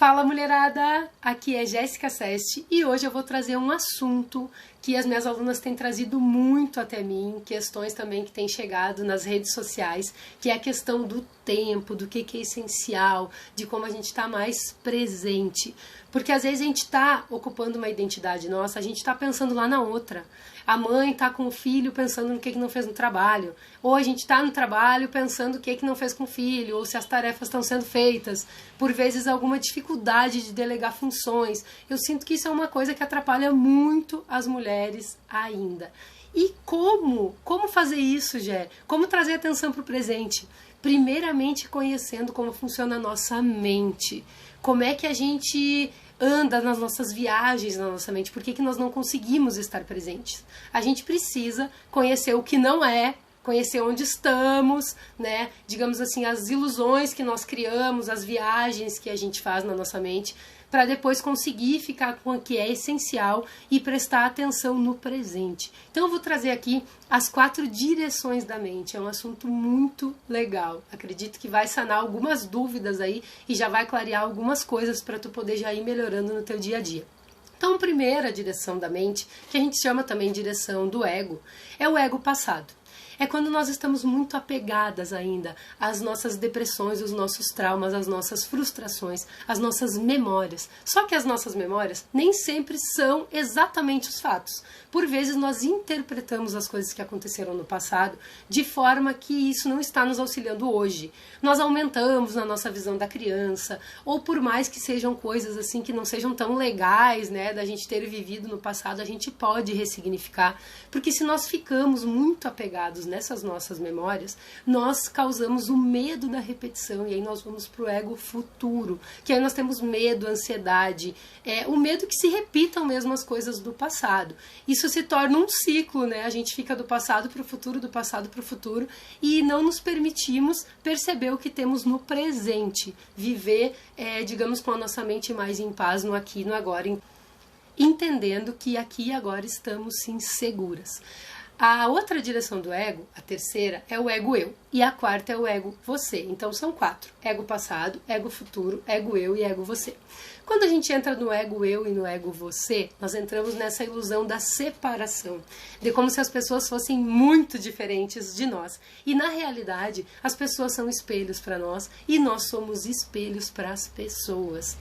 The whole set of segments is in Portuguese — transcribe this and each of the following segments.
Fala mulherada, aqui é Jéssica Seste e hoje eu vou trazer um assunto que as minhas alunas têm trazido muito até mim, questões também que têm chegado nas redes sociais, que é a questão do tempo, do que é essencial, de como a gente está mais presente. Porque às vezes a gente está ocupando uma identidade nossa, a gente está pensando lá na outra. A mãe está com o filho pensando no que não fez no trabalho. Ou a gente está no trabalho pensando o que não fez com o filho, ou se as tarefas estão sendo feitas. Por vezes alguma dificuldade de delegar funções. Eu sinto que isso é uma coisa que atrapalha muito as mulheres ainda. E como fazer isso, Gé? Como trazer atenção para o presente? Primeiramente conhecendo como funciona a nossa mente. Como é que a gente anda nas nossas viagens na nossa mente, por que nós não conseguimos estar presentes? A gente precisa conhecer o que não é, conhecer onde estamos, né? Digamos assim, as ilusões que nós criamos, as viagens que a gente faz na nossa mente, para depois conseguir ficar com o que é essencial e prestar atenção no presente. Então eu vou trazer aqui as 4 direções da mente. É um assunto muito legal. Acredito que vai sanar algumas dúvidas aí e já vai clarear algumas coisas para tu poder já ir melhorando no teu dia a dia. Então, a primeira direção da mente, que a gente chama também direção do ego, é o ego passado. É quando nós estamos muito apegadas ainda às nossas depressões, os nossos traumas, as nossas frustrações, as nossas memórias. Só que as nossas memórias nem sempre são exatamente os fatos. Por vezes nós interpretamos as coisas que aconteceram no passado de forma que isso não está nos auxiliando hoje. Nós aumentamos na nossa visão da criança, ou por mais que sejam coisas assim que não sejam tão legais, né, da gente ter vivido no passado, a gente pode ressignificar, porque se nós ficamos muito apegados nessas nossas memórias, nós causamos o medo da repetição e aí nós vamos para o ego futuro, que aí nós temos medo, ansiedade, o medo que se repitam mesmo as coisas do passado. Isso se torna um ciclo, né? A gente fica do passado para o futuro, do passado para o futuro e não nos permitimos perceber o que temos no presente, viver, digamos, com a nossa mente mais em paz no aqui e no agora, entendendo que aqui e agora estamos sim seguras. A outra direção do ego, a terceira, é o ego eu. E a quarta é o ego você. Então são 4. Ego passado, ego futuro, ego eu e ego você. Quando a gente entra no ego eu e no ego você, nós entramos nessa ilusão da separação. De como se as pessoas fossem muito diferentes de nós. E na realidade, as pessoas são espelhos para nós e nós somos espelhos para as pessoas.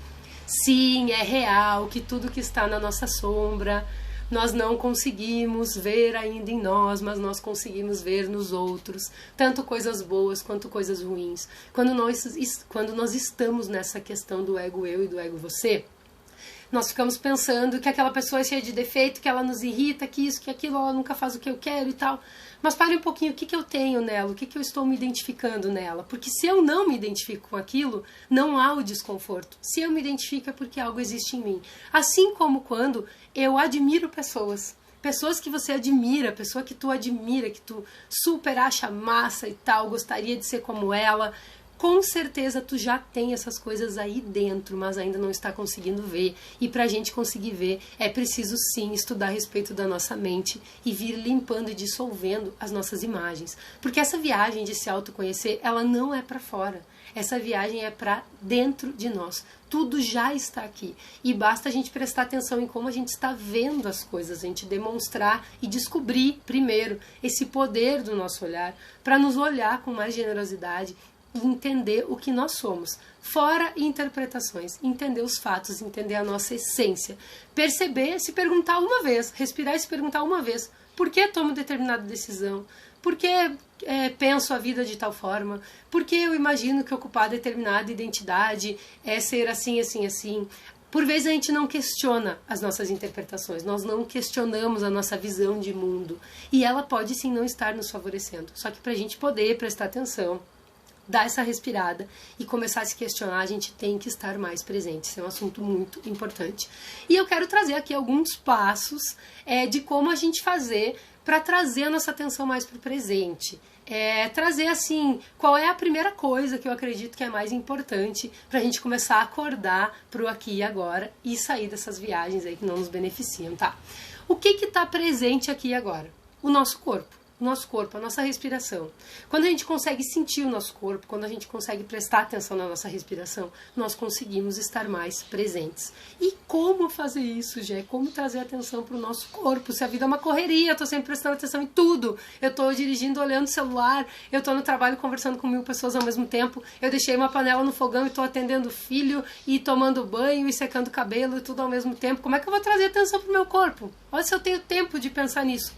Sim, é real que tudo que está na nossa sombra nós não conseguimos ver ainda em nós, mas nós conseguimos ver nos outros, tanto coisas boas quanto coisas ruins. Quando nós estamos nessa questão do ego eu e do ego você, nós ficamos pensando que aquela pessoa é cheia de defeito, que ela nos irrita, que isso, que aquilo, ela nunca faz o que eu quero e tal. Mas pare um pouquinho, o que eu tenho nela? O que eu estou me identificando nela? Porque se eu não me identifico com aquilo, não há o desconforto. Se eu me identifico é porque algo existe em mim. Assim como quando eu admiro pessoas. Pessoas que você admira, pessoa que tu admira, que tu super acha massa e tal, gostaria de ser como ela. Com certeza tu já tem essas coisas aí dentro, mas ainda não está conseguindo ver. E pra gente conseguir ver, é preciso sim estudar a respeito da nossa mente e vir limpando e dissolvendo as nossas imagens. Porque essa viagem de se autoconhecer, ela não é pra fora. Essa viagem é pra dentro de nós. Tudo já está aqui. E basta a gente prestar atenção em como a gente está vendo as coisas, a gente demonstrar e descobrir primeiro esse poder do nosso olhar, para nos olhar com mais generosidade e entender o que nós somos, fora interpretações, entender os fatos, entender a nossa essência, perceber, se perguntar uma vez, respirar e se perguntar uma vez, por que tomo determinada decisão, por que penso a vida de tal forma, por que eu imagino que ocupar determinada identidade é ser assim, assim, assim. Por vezes a gente não questiona as nossas interpretações, nós não questionamos a nossa visão de mundo, e ela pode sim não estar nos favorecendo, só que para a gente poder prestar atenção, dar essa respirada e começar a se questionar, a gente tem que estar mais presente. Isso é um assunto muito importante. E eu quero trazer aqui alguns passos de como a gente fazer para trazer a nossa atenção mais para o presente. Trazer assim, qual é a primeira coisa que eu acredito que é mais importante para a gente começar a acordar para o aqui e agora e sair dessas viagens aí que não nos beneficiam, tá? O que está presente aqui e agora? O nosso corpo. o nosso corpo, a nossa respiração. Quando a gente consegue sentir o nosso corpo, quando a gente consegue prestar atenção na nossa respiração, nós conseguimos estar mais presentes. E como fazer isso, Gé? Como trazer atenção para o nosso corpo? Se a vida é uma correria, eu estou sempre prestando atenção em tudo. Eu estou dirigindo, olhando o celular, eu estou no trabalho conversando com 1000 pessoas ao mesmo tempo, eu deixei uma panela no fogão e estou atendendo o filho, e tomando banho, e secando o cabelo, e tudo ao mesmo tempo. Como é que eu vou trazer atenção para o meu corpo? Olha se eu tenho tempo de pensar nisso.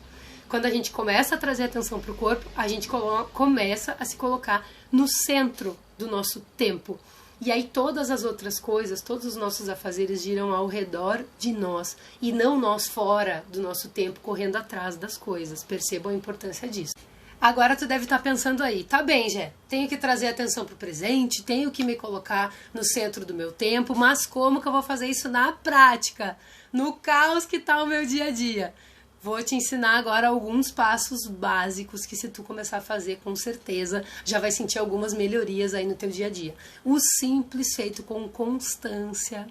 Quando a gente começa a trazer atenção para o corpo, a gente começa a se colocar no centro do nosso tempo. E aí todas as outras coisas, todos os nossos afazeres giram ao redor de nós e não nós fora do nosso tempo correndo atrás das coisas. Percebam a importância disso. Agora tu deve estar pensando aí, tá bem, Gé, tenho que trazer atenção para o presente, tenho que me colocar no centro do meu tempo, mas como que eu vou fazer isso na prática? No caos que tá o meu dia a dia? Vou te ensinar agora alguns passos básicos que se tu começar a fazer, com certeza, já vai sentir algumas melhorias aí no teu dia a dia. O simples feito com constância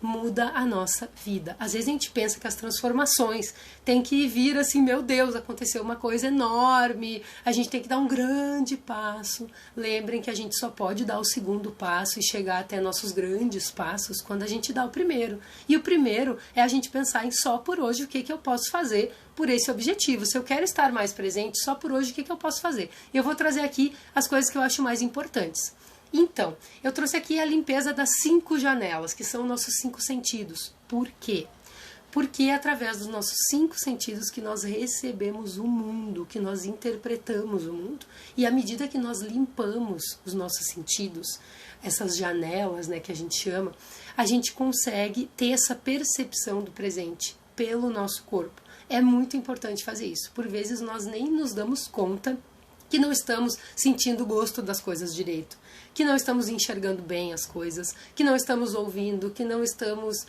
muda a nossa vida. Às vezes a gente pensa que as transformações tem que vir assim, meu Deus, aconteceu uma coisa enorme, a gente tem que dar um grande passo. Lembrem que a gente só pode dar o segundo passo e chegar até nossos grandes passos quando a gente dá o primeiro. E o primeiro é a gente pensar em só por hoje o que eu posso fazer por esse objetivo. Se eu quero estar mais presente, só por hoje o que eu posso fazer? E eu vou trazer aqui as coisas que eu acho mais importantes. Então, eu trouxe aqui a limpeza das 5 janelas, que são nossos 5 sentidos. Por quê? Porque é através dos nossos 5 sentidos que nós recebemos o mundo, que nós interpretamos o mundo. E à medida que nós limpamos os nossos sentidos, essas janelas, né, que a gente chama, a gente consegue ter essa percepção do presente pelo nosso corpo. É muito importante fazer isso. Por vezes nós nem nos damos conta que não estamos sentindo o gosto das coisas direito, que não estamos enxergando bem as coisas, que não estamos ouvindo, que não estamos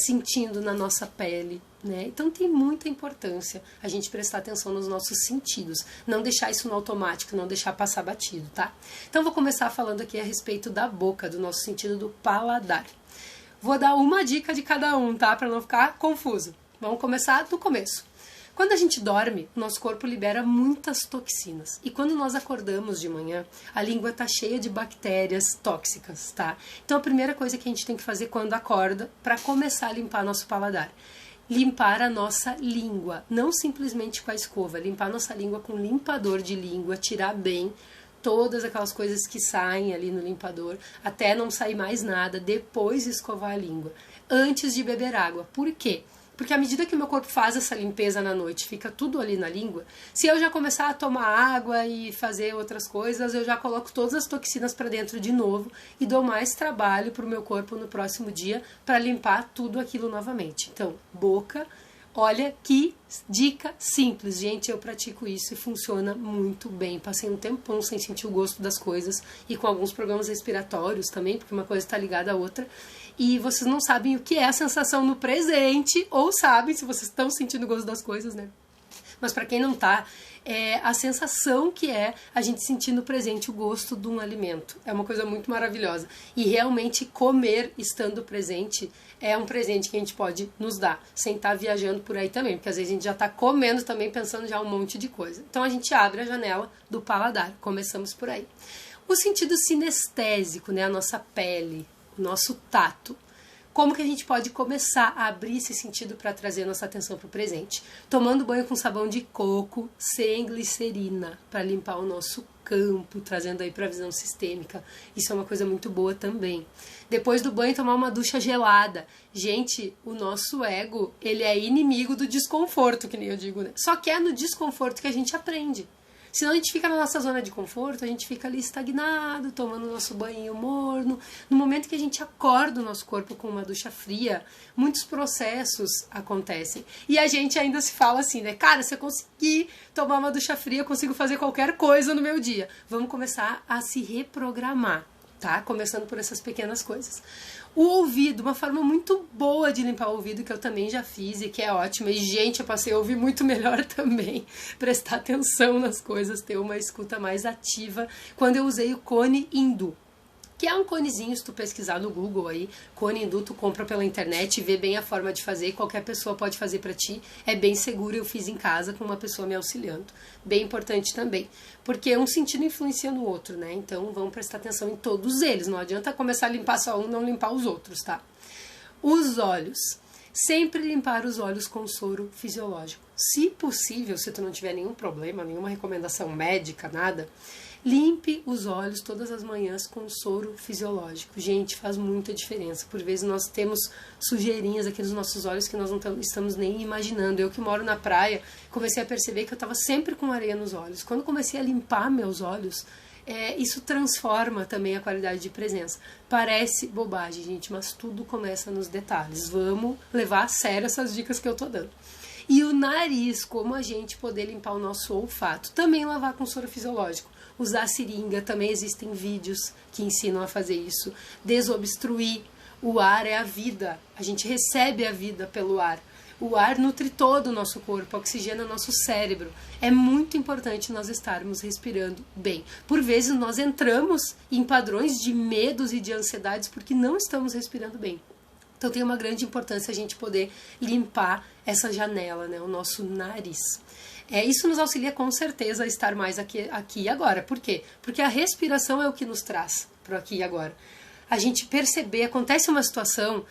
sentindo na nossa pele, né? Então tem muita importância a gente prestar atenção nos nossos sentidos, não deixar isso no automático, não deixar passar batido, tá? Então vou começar falando aqui a respeito da boca, do nosso sentido do paladar. Vou dar uma dica de cada um, tá? Para não ficar confuso. Vamos começar do começo. Quando a gente dorme, nosso corpo libera muitas toxinas. E quando nós acordamos de manhã, a língua está cheia de bactérias tóxicas, tá? Então a primeira coisa que a gente tem que fazer quando acorda, para começar a limpar nosso paladar, limpar a nossa língua. Não simplesmente com a escova, limpar nossa língua com limpador de língua, tirar bem todas aquelas coisas que saem ali no limpador, até não sair mais nada, depois escovar a língua, antes de beber água. Por quê? Porque à medida que o meu corpo faz essa limpeza na noite, fica tudo ali na língua, se eu já começar a tomar água e fazer outras coisas, eu já coloco todas as toxinas para dentro de novo e dou mais trabalho para o meu corpo no próximo dia para limpar tudo aquilo novamente. Então, boca, olha que dica simples, gente, eu pratico isso e funciona muito bem. Passei um tempão sem sentir o gosto das coisas e com alguns problemas respiratórios também, porque uma coisa está ligada à outra. E vocês não sabem o que é a sensação no presente, ou sabem se vocês estão sentindo o gosto das coisas, né? Mas para quem não tá, é a sensação que é a gente sentir no presente o gosto de um alimento. É uma coisa muito maravilhosa. E realmente comer estando presente é um presente que a gente pode nos dar, sem estar viajando por aí também, porque às vezes a gente já está comendo também, pensando já um monte de coisa. Então a gente abre a janela do paladar, começamos por aí. O sentido sinestésico, né, a nossa pele, o nosso tato. Como que a gente pode começar a abrir esse sentido para trazer nossa atenção para o presente? Tomando banho com sabão de coco, sem glicerina, para limpar o nosso campo, trazendo aí para a visão sistêmica. Isso é uma coisa muito boa também. Depois do banho, tomar uma ducha gelada. Gente, o nosso ego, ele é inimigo do desconforto, que nem eu digo, né? Só que é no desconforto que a gente aprende. Senão a gente fica na nossa zona de conforto, a gente fica ali estagnado, tomando nosso banho morno. No momento que a gente acorda o nosso corpo com uma ducha fria, muitos processos acontecem. E a gente ainda se fala assim, né? Cara, se eu conseguir tomar uma ducha fria, eu consigo fazer qualquer coisa no meu dia. Vamos começar a se reprogramar, tá? Começando por essas pequenas coisas. O ouvido, uma forma muito boa de limpar o ouvido, que eu também já fiz e que é ótima. E, gente, eu passei a ouvir muito melhor também. Prestar atenção nas coisas, ter uma escuta mais ativa. Quando eu usei o cone hindu. que é um conezinho, se tu pesquisar no Google aí, cone hindu, tu compra pela internet e vê bem a forma de fazer, qualquer pessoa pode fazer pra ti, é bem seguro, eu fiz em casa com uma pessoa me auxiliando. Bem importante também, porque um sentido influencia no outro, né? Então vamos prestar atenção em todos eles, não adianta começar a limpar só um, não limpar os outros, tá? Os olhos. Sempre limpar os olhos com soro fisiológico. Se possível, se tu não tiver nenhum problema, nenhuma recomendação médica, nada, limpe os olhos todas as manhãs com soro fisiológico. Gente, faz muita diferença. Por vezes nós temos sujeirinhas aqui nos nossos olhos que nós não estamos nem imaginando. Eu que moro na praia, comecei a perceber que eu estava sempre com areia nos olhos. Quando comecei a limpar meus olhos, isso transforma também a qualidade de presença. Parece bobagem, gente, mas tudo começa nos detalhes. Vamos levar a sério essas dicas que eu tô dando. E o nariz, como a gente poder limpar o nosso olfato. Também lavar com soro fisiológico. Usar seringa, também existem vídeos que ensinam a fazer isso. Desobstruir. O ar é a vida. A gente recebe a vida pelo ar. O ar nutre todo o nosso corpo, oxigena nosso cérebro. É muito importante nós estarmos respirando bem. Por vezes nós entramos em padrões de medos e de ansiedades porque não estamos respirando bem. Então tem uma grande importância a gente poder limpar essa janela, né, o nosso nariz. Isso nos auxilia com certeza a estar mais aqui e agora. Por quê? Porque a respiração é o que nos traz para aqui e agora. A gente perceber, acontece uma situação,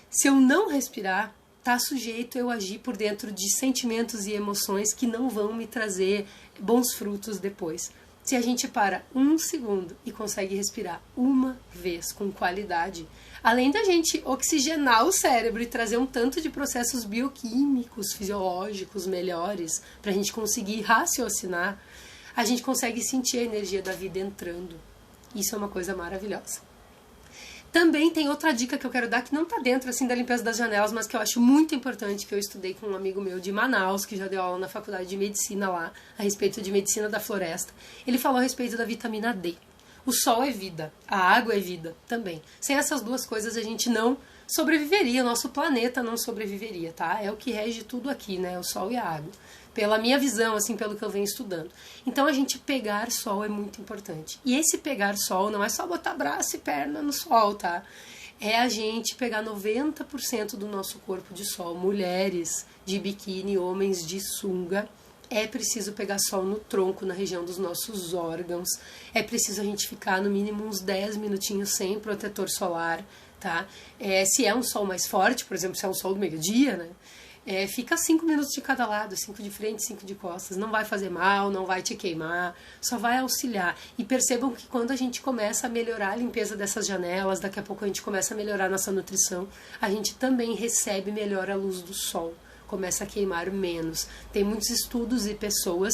se eu não respirar, está sujeito eu agir por dentro de sentimentos e emoções que não vão me trazer bons frutos depois. Se a gente para um segundo e consegue respirar uma vez com qualidade, além da gente oxigenar o cérebro e trazer um tanto de processos bioquímicos, fisiológicos melhores, para a gente conseguir raciocinar, a gente consegue sentir a energia da vida entrando. Isso é uma coisa maravilhosa. Também tem outra dica que eu quero dar, que não está dentro assim da limpeza das janelas, mas que eu acho muito importante, que eu estudei com um amigo meu de Manaus, que já deu aula na faculdade de medicina lá, a respeito de medicina da floresta. Ele falou a respeito da vitamina D. O sol é vida, a água é vida também. Sem essas duas coisas a gente não sobreviveria, o nosso planeta não sobreviveria, tá? É o que rege tudo aqui, né? O sol e a água. Pela minha visão, assim, pelo que eu venho estudando. Então, a gente pegar sol é muito importante. E esse pegar sol não é só botar braço e perna no sol, tá? É a gente pegar 90% do nosso corpo de sol. Mulheres de biquíni, homens de sunga. É preciso pegar sol no tronco, na região dos nossos órgãos. É preciso a gente ficar no mínimo uns 10 minutinhos sem protetor solar, tá? Se é um sol mais forte, por exemplo, se é um sol do meio-dia, né? Fica 5 minutos de cada lado, 5 de frente, 5 de costas. Não vai fazer mal, não vai te queimar, só vai auxiliar. E percebam que quando a gente começa a melhorar a limpeza dessas janelas, daqui a pouco a gente começa a melhorar a nossa nutrição, a gente também recebe melhor a luz do sol, começa a queimar menos. Tem muitos estudos e pessoas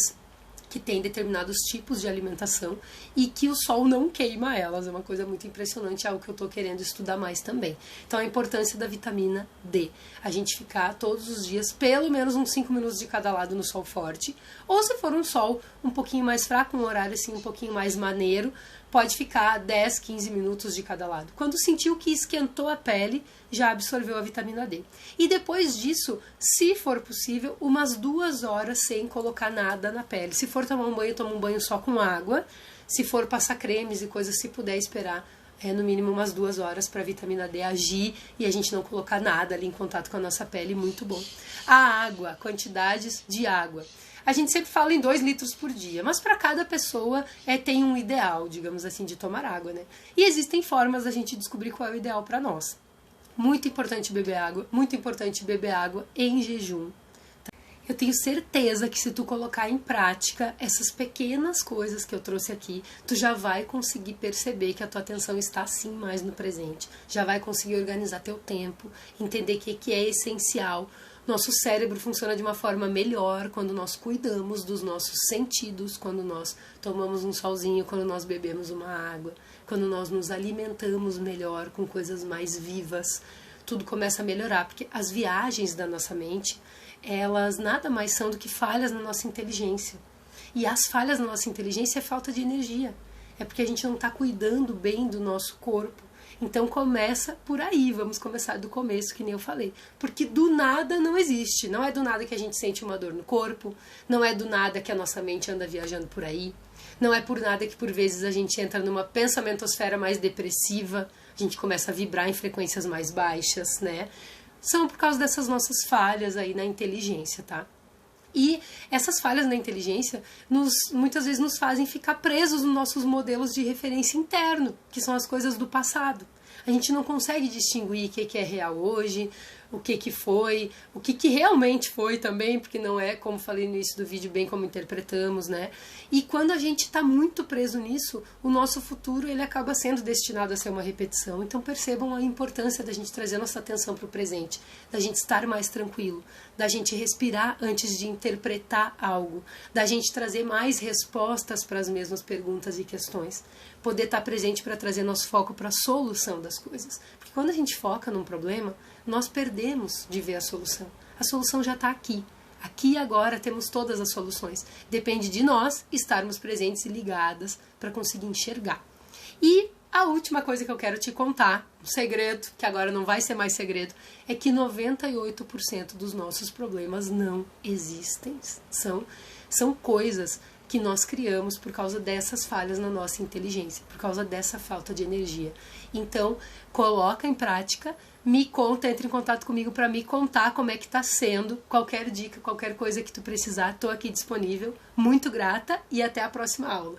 que têm determinados tipos de alimentação e que o sol não queima elas. É uma coisa muito impressionante, é algo que eu estou querendo estudar mais também. Então, a importância da vitamina D. A gente ficar todos os dias, pelo menos uns 5 minutos de cada lado no sol forte, ou se for um sol um pouquinho mais fraco, um horário assim um pouquinho mais maneiro, pode ficar 10, 15 minutos de cada lado. Quando sentiu que esquentou a pele, já absorveu a vitamina D. E depois disso, se for possível, umas 2 horas sem colocar nada na pele. Se for tomar um banho, toma um banho só com água. Se for passar cremes e coisas, se puder esperar, no mínimo umas 2 horas para a vitamina D agir e a gente não colocar nada ali em contato com a nossa pele, muito bom. A água, quantidades de água. A gente sempre fala em 2 litros por dia, mas para cada pessoa tem um ideal, digamos assim, de tomar água, né? E existem formas da gente descobrir qual é o ideal para nós. Muito importante beber água, muito importante beber água em jejum. Eu tenho certeza que se tu colocar em prática essas pequenas coisas que eu trouxe aqui, tu já vai conseguir perceber que a tua atenção está sim mais no presente. Já vai conseguir organizar teu tempo, entender o que é essencial. Nosso cérebro funciona de uma forma melhor quando nós cuidamos dos nossos sentidos, quando nós tomamos um solzinho, quando nós bebemos uma água, quando nós nos alimentamos melhor com coisas mais vivas. Tudo começa a melhorar, porque as viagens da nossa mente, elas nada mais são do que falhas na nossa inteligência. E as falhas na nossa inteligência é falta de energia. É porque a gente não está cuidando bem do nosso corpo. Então começa por aí, vamos começar do começo, que nem eu falei. Porque do nada não existe. Não é do nada que a gente sente uma dor no corpo, não é do nada que a nossa mente anda viajando por aí, Não é por nada que por vezes a gente entra numa pensamentosfera mais depressiva, a gente começa a vibrar em frequências mais baixas, né? São por causa dessas nossas falhas aí na inteligência, tá? E essas falhas na inteligência muitas vezes nos fazem ficar presos nos nossos modelos de referência interno, que são as coisas do passado. A gente não consegue distinguir o que é real hoje, o que foi, o que realmente foi também, porque não é, como falei no início do vídeo, bem como interpretamos, né? E quando a gente está muito preso nisso, o nosso futuro ele acaba sendo destinado a ser uma repetição. Então percebam a importância da gente trazer nossa atenção para o presente, da gente estar mais tranquilo, da gente respirar antes de interpretar algo, da gente trazer mais respostas para as mesmas perguntas e questões, poder estar presente para trazer nosso foco para a solução das coisas. Porque quando a gente foca num problema, nós perdemos de ver a solução. A solução já está aqui. Aqui e agora temos todas as soluções. Depende de nós estarmos presentes e ligadas para conseguir enxergar. E a última coisa que eu quero te contar, um segredo, que agora não vai ser mais segredo, é que 98% dos nossos problemas não existem. São coisas que nós criamos por causa dessas falhas na nossa inteligência, por causa dessa falta de energia. Então, coloca em prática, me conta, entre em contato comigo para me contar como é que está sendo. Qualquer dica, qualquer coisa que tu precisar, estou aqui disponível. Muito grata e até a próxima aula.